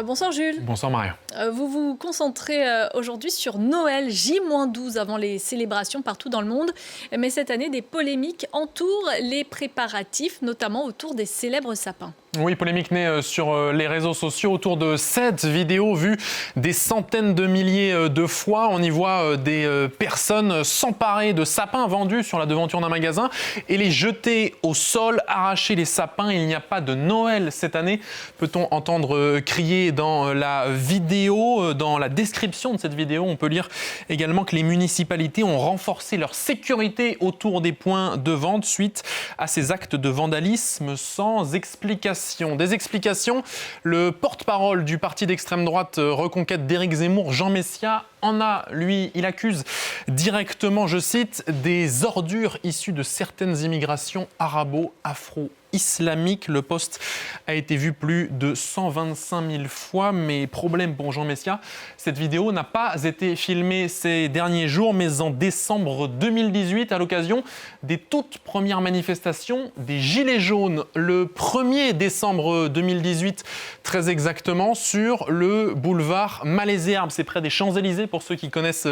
Bonsoir Jules. Bonsoir Maria. Vous vous concentrez aujourd'hui sur Noël, J-12 avant les célébrations partout dans le monde. Mais cette année, des polémiques entourent les préparatifs, notamment autour des célèbres sapins. Oui, polémique née sur les réseaux sociaux autour de cette vidéo vue des centaines de milliers de fois. On y voit des personnes s'emparer de sapins vendus sur la devanture d'un magasin et les jeter au sol, arracher les sapins. Il n'y a pas de Noël cette année, peut-on entendre crier dans la vidéo. Dans la description de cette vidéo, on peut lire également que les municipalités ont renforcé leur sécurité autour des points de vente suite à ces actes de vandalisme sans explication. Des explications, le porte-parole du parti d'extrême droite Reconquête d'Éric Zemmour, Jean Messia, en a, lui, il accuse directement, je cite, des ordures issues de certaines immigrations arabo-afro-islamiques. Le post a été vu plus de 125 000 fois, mais problème pour Jean Messia, cette vidéo n'a pas été filmée ces derniers jours, mais en décembre 2018, à l'occasion des toutes premières manifestations des Gilets jaunes, le 1er décembre 2018, très exactement, sur le boulevard Malesherbes, c'est près des Champs-Élysées, pour ceux qui connaissent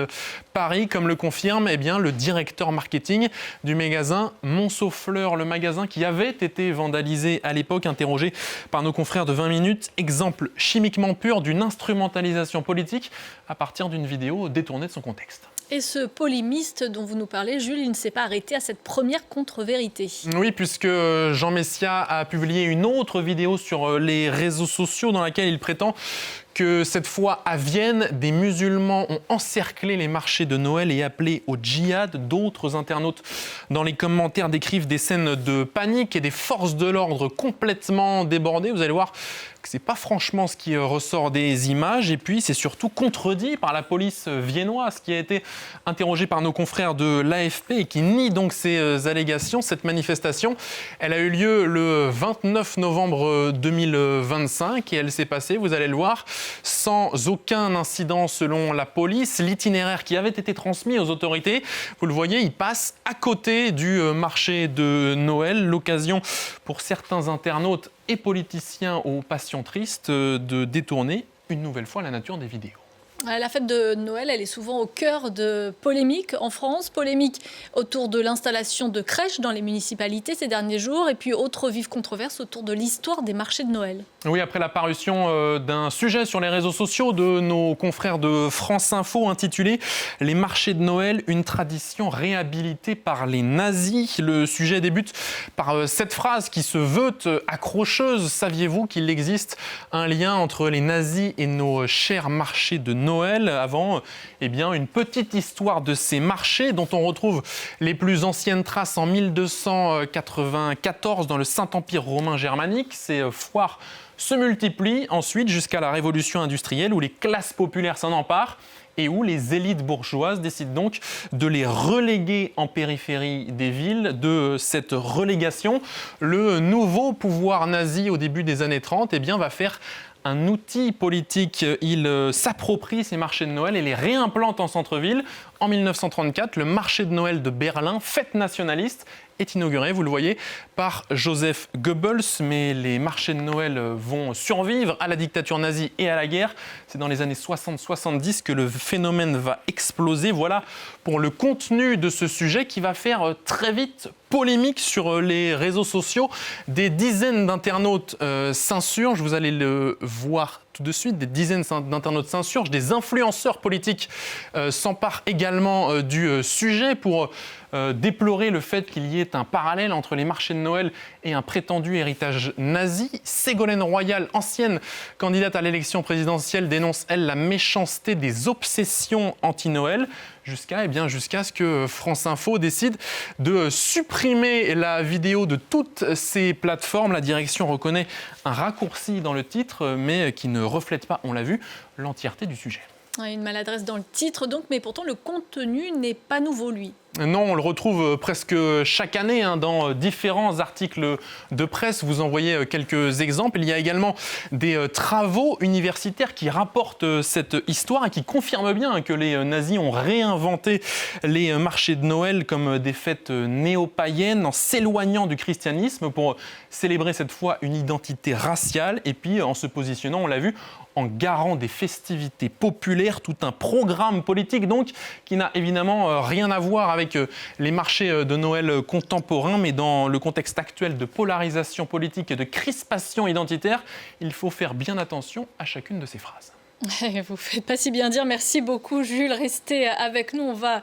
Paris, comme le confirme le directeur marketing du magasin Monceau-Fleurs, le magasin qui avait été vandalisé à l'époque, interrogé par nos confrères de 20 minutes, exemple chimiquement pur d'une instrumentalisation politique à partir d'une vidéo détournée de son contexte. Et ce polémiste dont vous nous parlez, Jules, il ne s'est pas arrêté à cette première contre-vérité. Oui, puisque Jean Messia a publié une autre vidéo sur les réseaux sociaux dans laquelle il prétend que cette fois à Vienne, des musulmans ont encerclé les marchés de Noël et appelé au djihad. D'autres internautes dans les commentaires décrivent des scènes de panique et des forces de l'ordre complètement débordées. Vous allez voir que c'est pas franchement ce qui ressort des images. Et puis c'est surtout contredit par la police viennoise qui a été interrogée par nos confrères de l'AFP et qui nie donc ces allégations. Cette manifestation, elle a eu lieu le 29 novembre 2025 et elle s'est passée, vous allez le voir, sans aucun incident selon la police. L'itinéraire qui avait été transmis aux autorités, vous le voyez, il passe à côté du marché de Noël. L'occasion pour certains internautes et politiciens aux passions tristes de détourner une nouvelle fois la nature des vidéos. La fête de Noël, elle est souvent au cœur de polémiques en France. Polémiques autour de l'installation de crèches dans les municipalités ces derniers jours. Et puis, autre vive controverse autour de l'histoire des marchés de Noël. Oui, après la parution d'un sujet sur les réseaux sociaux de nos confrères de France Info intitulé « Les marchés de Noël, une tradition réhabilitée par les nazis ». Le sujet débute par cette phrase qui se veut accrocheuse. Saviez-vous qu'il existe un lien entre les nazis et nos chers marchés de Noël? Avant, une petite histoire de ces marchés dont on retrouve les plus anciennes traces en 1294 dans le Saint-Empire romain germanique. Ces foires se multiplient ensuite jusqu'à la Révolution industrielle où les classes populaires s'en emparent et où les élites bourgeoises décident donc de les reléguer en périphérie des villes. De cette relégation, le nouveau pouvoir nazi au début des années 30 va faire un outil politique. Il s'approprie ces marchés de Noël et les réimplante en centre-ville. En 1934, le marché de Noël de Berlin, fête nationaliste, est inauguré, vous le voyez, par Joseph Goebbels. Mais les marchés de Noël vont survivre à la dictature nazie et à la guerre. C'est dans les années 60-70 que le phénomène va exploser. Voilà pour le contenu de ce sujet qui va faire très vite polémique sur les réseaux sociaux. Des dizaines d'internautes s'insurgent, vous allez le voir tout de suite, des dizaines d'internautes s'insurgent, des influenceurs politiques s'emparent également du sujet pour déplorer le fait qu'il y ait un parallèle entre les marchés de Noël et un prétendu héritage nazi. Ségolène Royal, ancienne candidate à l'élection présidentielle, dénonce, elle, la méchanceté des obsessions anti-Noël, jusqu'à ce que France Info décide de supprimer la vidéo de toutes ces plateformes. La direction reconnaît un raccourci dans le titre, mais qui ne reflète pas, on l'a vu, l'entièreté du sujet. Une maladresse dans le titre donc, mais pourtant le contenu n'est pas nouveau, lui. Non, on le retrouve presque chaque année dans différents articles de presse. Vous en voyez quelques exemples. Il y a également des travaux universitaires qui rapportent cette histoire et qui confirment bien que les nazis ont réinventé les marchés de Noël comme des fêtes néo-païennes en s'éloignant du christianisme pour célébrer cette fois une identité raciale et puis en se positionnant, on l'a vu, en garant des festivités populaires, tout un programme politique donc qui n'a évidemment rien à voir avec les marchés de Noël contemporains, mais dans le contexte actuel de polarisation politique et de crispation identitaire, il faut faire bien attention à chacune de ces phrases. Vous ne faites pas si bien dire. Merci beaucoup Jules. Restez avec nous. On va